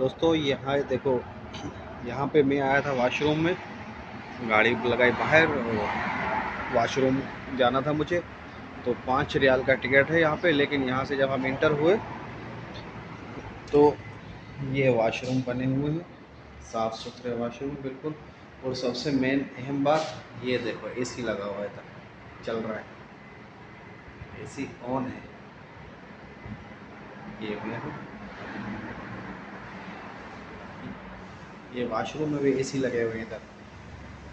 दोस्तों यहाँ देखो, यहाँ पे मैं आया था वॉशरूम में, गाड़ी लगाई बाहर और वॉशरूम जाना था मुझे। तो 5 रियाल का टिकट है यहाँ पे, लेकिन यहाँ से जब हम इंटर हुए तो ये वॉशरूम बने हुए हैं, साफ़ सुथरे वॉशरूम बिल्कुल। और सबसे मेन अहम बात, ये देखो एसी लगा हुआ है, चल रहा है, एसी ऑन है। ये देखो, ये वॉशरूम में भी एसी लगे हुए हैं इधर,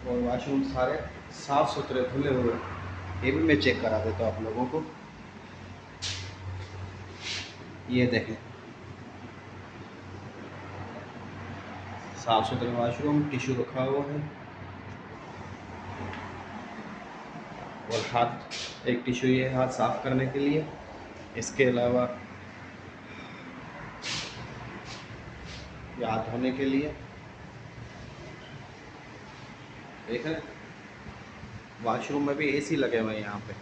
और वॉशरूम सारे साफ़ सुथरे धुले हुए। ये भी मैं चेक करा देता हूँ आप लोगों को। ये देखें, साफ़ सुथरे वॉशरूम, टिश्यू रखा हुआ है, और हाथ, एक टिश्यू ये हाथ साफ़ करने के लिए। इसके अलावा ये हाथ धोने के लिए। देख रहे हैं, वॉशरूम में भी एसी लगे हुए हैं यहाँ पे।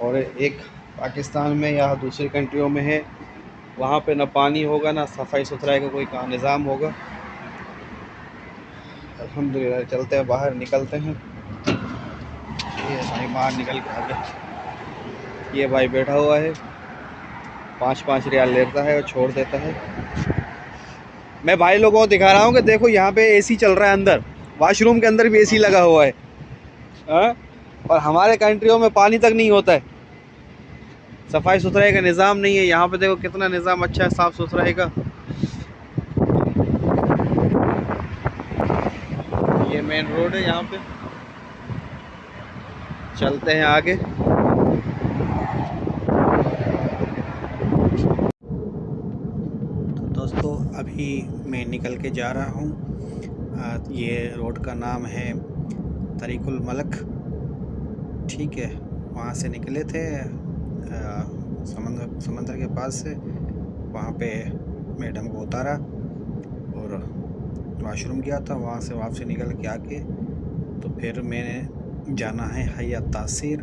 और एक पाकिस्तान में या दूसरी कंट्रियों में है, वहाँ पे ना पानी होगा ना सफाई सुथराई का कोई का निज़ाम होगा। अल्हम्दुलिल्लाह, चलते हैं बाहर, निकलते हैं। ये भाई बाहर निकल के आगे, ये भाई बैठा हुआ है, 5-5 रियाल लेता है और छोड़ देता है। मैं भाई लोगों को दिखा रहा हूँ कि देखो यहाँ पे एसी चल रहा है, अंदर वॉशरूम के अंदर भी एसी लगा हुआ है। हाँ? और हमारे कंट्रियों में पानी तक नहीं होता है, सफाई सुथराई का निज़ाम नहीं है। यहाँ पे देखो कितना निज़ाम अच्छा है साफ़ सुथराई का। ये मेन रोड है, यहाँ पे चलते हैं आगे। तो दोस्तों अभी मैं निकल के जा रहा हूँ। ये रोड का नाम है तरीकुल मलक, ठीक है। वहाँ से निकले थे समंदर के पास से, वहाँ पे मैडम को उतारा और वॉशरूम गया था। वहाँ से वापसी निकल के आके तो फिर मैंने जाना है हयात तासीर,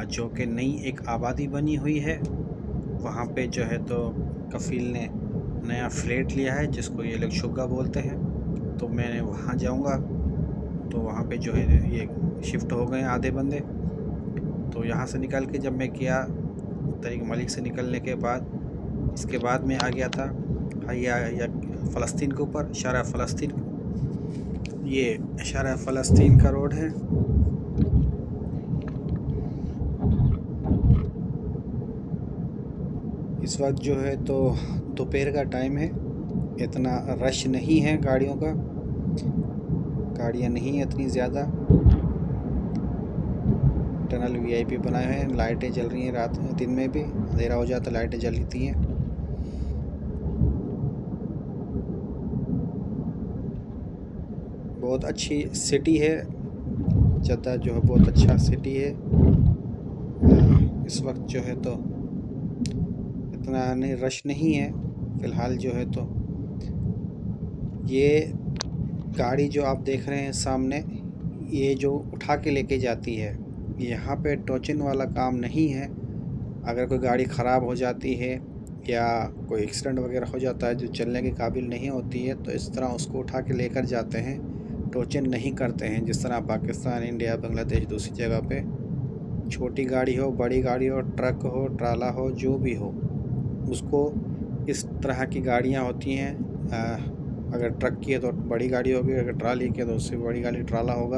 जो कि नई एक आबादी बनी हुई है। वहाँ पे जो है तो कफ़ील ने नया फ्लैट लिया है, जिसको ये लोग शुग्गा बोलते हैं। तो मैं वहाँ जाऊँगा, तो वहाँ पे जो है ये शिफ्ट हो गए आधे बंदे। तो यहाँ से निकल के जब मैं गया तरीक मलिक से निकलने के बाद, इसके बाद मैं आ गया था हया या फ़लस्तीन के ऊपर, शारा फ़लस्तीन। ये शारा फ़लस्तीन का रोड है। इस वक्त जो है तो दोपहर का टाइम है, इतना रश नहीं है गाड़ियों का, गाड़ियाँ नहीं है इतनी ज़्यादा। टनल वीआईपी बनाए हैं, लाइटें जल रही हैं, रात दिन में भी अंधेरा हो जाता लाइटें जलती हैं। बहुत अच्छी सिटी है जद्दा, जो है बहुत अच्छा सिटी है। इस वक्त जो है तो इतना नहीं रश नहीं है फ़िलहाल। जो है तो ये गाड़ी जो आप देख रहे हैं सामने, ये जो उठा के लेके जाती है, यहाँ पे टोचन वाला काम नहीं है। अगर कोई गाड़ी ख़राब हो जाती है या कोई एक्सीडेंट वगैरह हो जाता है जो चलने के काबिल नहीं होती है, तो इस तरह उसको उठा के लेकर जाते हैं, टोचन नहीं करते हैं। जिस तरह पाकिस्तान, इंडिया, बांग्लादेश दूसरी जगह पे छोटी गाड़ी हो, बड़ी गाड़ी हो, ट्रक हो, ट्राला हो, जो भी हो, उसको इस तरह की गाड़ियाँ होती हैं। अगर ट्रक की है तो बड़ी गाड़ी होगी, अगर ट्राली की है तो उससे बड़ी गाड़ी ट्राला होगा।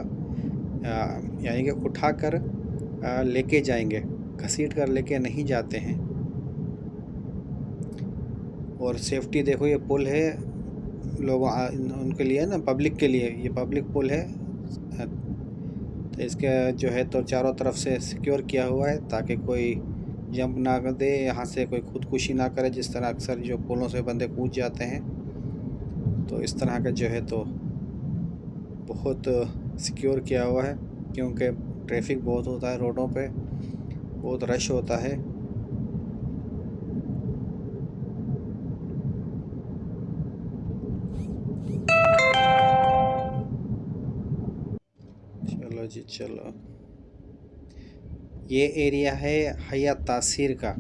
यानी कि उठा कर लेके जाएंगे, घसीट कर लेके नहीं जाते हैं। और सेफ्टी देखो, ये पुल है लोगों उनके लिए ना, पब्लिक के लिए ये पब्लिक पुल है। तो इसके जो है तो चारों तरफ से सिक्योर किया हुआ है ताकि कोई जंप ना कर दे, यहाँ से कोई खुदकुशी ना करे, जिस तरह अक्सर जो पुलों से बंदे कूद जाते हैं। तो इस तरह का जो है तो बहुत सिक्योर किया हुआ है, क्योंकि ट्रैफिक बहुत होता है रोडों पे, बहुत रश होता है। चलो जी चलो, ये एरिया है हयात तासीर का।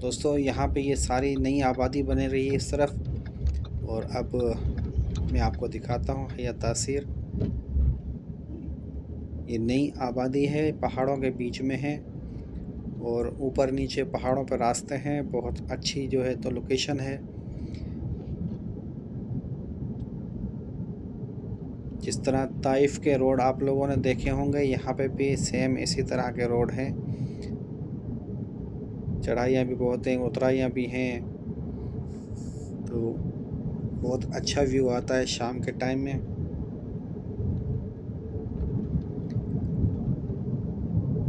दोस्तों यहाँ पे ये सारी नई आबादी बन रही है इस तरफ। और अब मैं आपको दिखाता हूँ हयात तासीर। ये नई आबादी है, पहाड़ों के बीच में है और ऊपर नीचे पहाड़ों पर रास्ते हैं। बहुत अच्छी जो है तो लोकेशन है। जिस तरह ताइफ के रोड आप लोगों ने देखे होंगे, यहाँ पे भी सेम इसी तरह के रोड हैं। चढ़ाइयाँ भी बहुत हैं, उतराइयाँ भी हैं। तो बहुत अच्छा व्यू आता है शाम के टाइम में।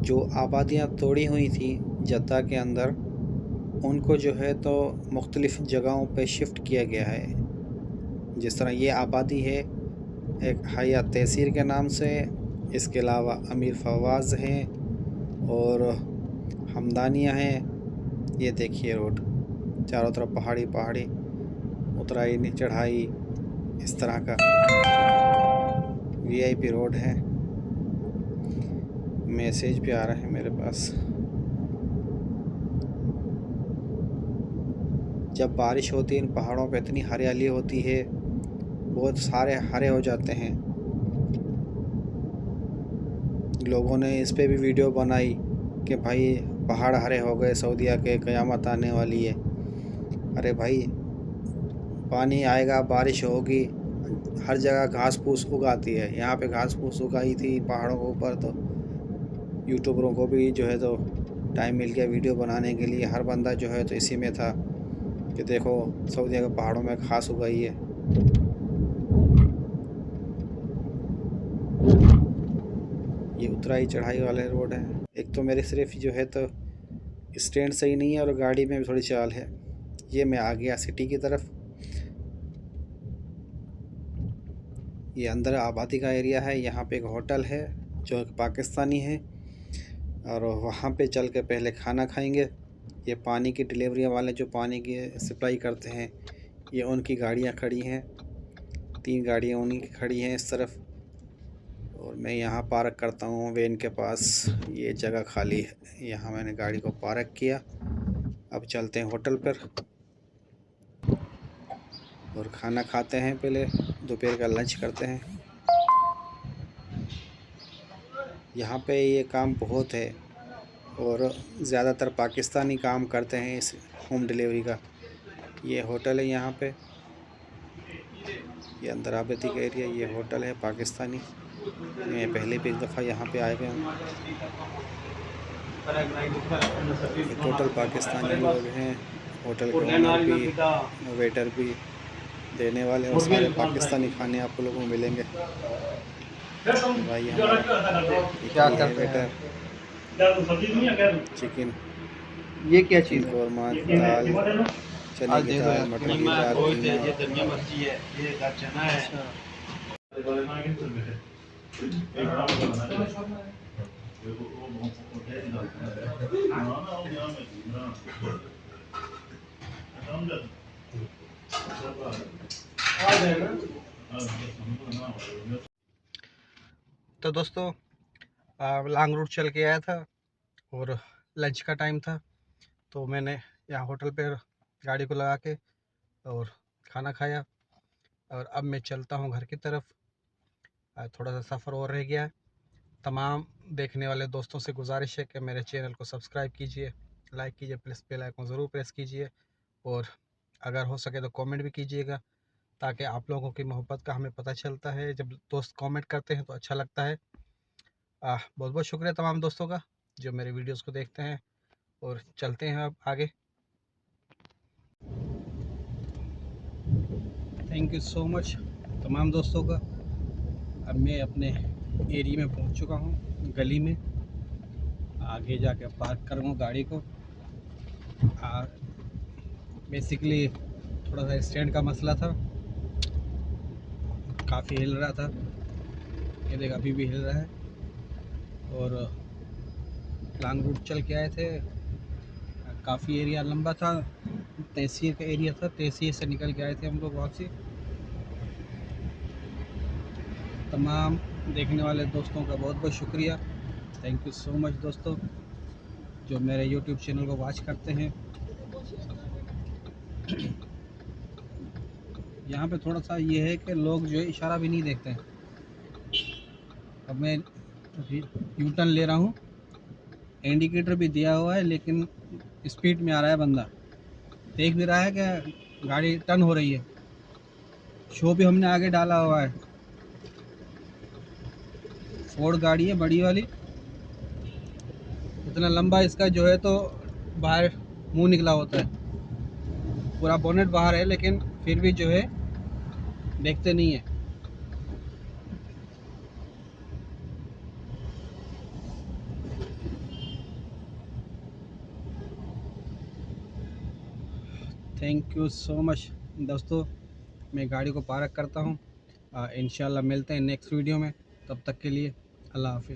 जो आबादियाँ तोड़ी हुई थी जद्दा के अंदर, उनको जो है तो मुख्तलिफ़ जगहों पे शिफ्ट किया गया है। जिस तरह ये आबादी है एक हयात तासीर के नाम से, इसके अलावा अमीर फवाज़ हैं और हमदानियाँ हैं। ये देखिए रोड, चारों तरफ पहाड़ी पहाड़ी, उतराई नहीं चढ़ाई, इस तरह का वीआईपी रोड है। मैसेज भी आ रहा है मेरे पास। जब बारिश होती है इन पहाड़ों पे इतनी हरियाली होती है, बहुत सारे हरे हो जाते हैं। लोगों ने इस पे भी वीडियो बनाई कि भाई पहाड़ हरे हो गए सऊदीया के, क़यामत आने वाली है। अरे भाई, पानी आएगा, बारिश होगी, हर जगह घास फूस उगाती है। यहाँ पे घास फूस उगाई थी पहाड़ों के ऊपर। तो यूट्यूबरों को भी जो है तो टाइम मिल गया वीडियो बनाने के लिए। हर बंदा जो है तो इसी में था कि देखो सऊदीया के पहाड़ों में घास उगाई है। ये उतराई चढ़ाई वाले रोड हैं। एक तो मेरे सिर्फ जो है तो स्टैंड सही नहीं है और गाड़ी में भी थोड़ी चाल है। ये मैं आ गया सिटी की तरफ। ये अंदर आबादी का एरिया है। यहाँ पे एक होटल है जो एक पाकिस्तानी है और वहाँ पे चल के पहले खाना खाएंगे। ये पानी की डिलीवरी वाले जो पानी की सप्लाई करते हैं, ये उनकी गाड़ियाँ खड़ी हैं। 3 गाड़ियाँ उन्हीं की खड़ी हैं इस तरफ। और मैं यहाँ पार्क करता हूँ वैन के पास। ये जगह खाली है, यहाँ मैंने गाड़ी को पार्क किया। अब चलते हैं होटल पर और खाना खाते हैं। पहले दोपहर का लंच करते हैं। यहाँ पे ये काम बहुत है और ज़्यादातर पाकिस्तानी काम करते हैं इस होम डिलीवरी का। ये होटल है यहाँ पे, ये अंदर आबादी का एरिया। ये होटल है पाकिस्तानी। मैं पहले भी एक दफ़ा यहाँ पे आए गए हूँ। ये टोटल पाकिस्तानी लोग हैं। होटल के ओनर भी, वेटर भी, देने वाले, और सारे पाकिस्तानी खाने आप लोगों को मिलेंगे। भाई क्या हमारा करते वेटर, चिकन, ये क्या चीज़ है? कौरमा, दाल, चने की दाल, मटर की दाल, कीमा। तो दोस्तों, लॉन्ग रूट चल के आया था और लंच का टाइम था, तो मैंने यहाँ होटल पर गाड़ी को लगा के और खाना खाया। और अब मैं चलता हूँ घर की तरफ। थोड़ा सा सफ़र और रह गया है। तमाम देखने वाले दोस्तों से गुजारिश है कि मेरे चैनल को सब्सक्राइब कीजिए, लाइक कीजिए, प्लस बेल आइकन ज़रूर प्रेस कीजिए और अगर हो सके तो कमेंट भी कीजिएगा, ताकि आप लोगों की मोहब्बत का हमें पता चलता है। जब दोस्त कमेंट करते हैं तो अच्छा लगता है। बहुत बहुत शुक्रिया तमाम दोस्तों का जो मेरे वीडियोस को देखते हैं। और चलते हैं अब आगे। थैंक यू सो मच तमाम दोस्तों का। अब मैं अपने एरिया में पहुंच चुका हूं, गली में। आगे जाके पार्क करूँगा गाड़ी को। बेसिकली थोड़ा सा स्टैंड का मसला था, काफ़ी हिल रहा था। ये देख अभी भी हिल रहा है। और लॉन्ग रूट चल के आए थे। काफ़ी एरिया लंबा था, तहसीर का एरिया था। तहसीर से निकल के आए थे हम लोग वापसी। तमाम देखने वाले दोस्तों का बहुत बहुत शुक्रिया। थैंक यू सो मच दोस्तों जो मेरे YouTube चैनल को वॉच करते हैं। यहाँ पे थोड़ा सा ये है कि लोग जो है इशारा भी नहीं देखते हैं। अब मैं यू टर्न ले रहा हूँ, इंडिकेटर भी दिया हुआ है लेकिन स्पीड में आ रहा है बंदा, देख भी रहा है कि गाड़ी टर्न हो रही है, शो भी हमने आगे डाला हुआ है। फोर्ड गाड़ी है बड़ी वाली, इतना लंबा इसका जो है तो बाहर मुंह निकला होता है, पूरा बोनेट बाहर है लेकिन फिर भी जो है देखते नहीं है। थैंक यू सो मच दोस्तों, मैं गाड़ी को पार्क करता हूँ। इंशाल्लाह मिलते हैं नेक्स्ट वीडियो में, तब तक के लिए अल्लाह हाफिज़।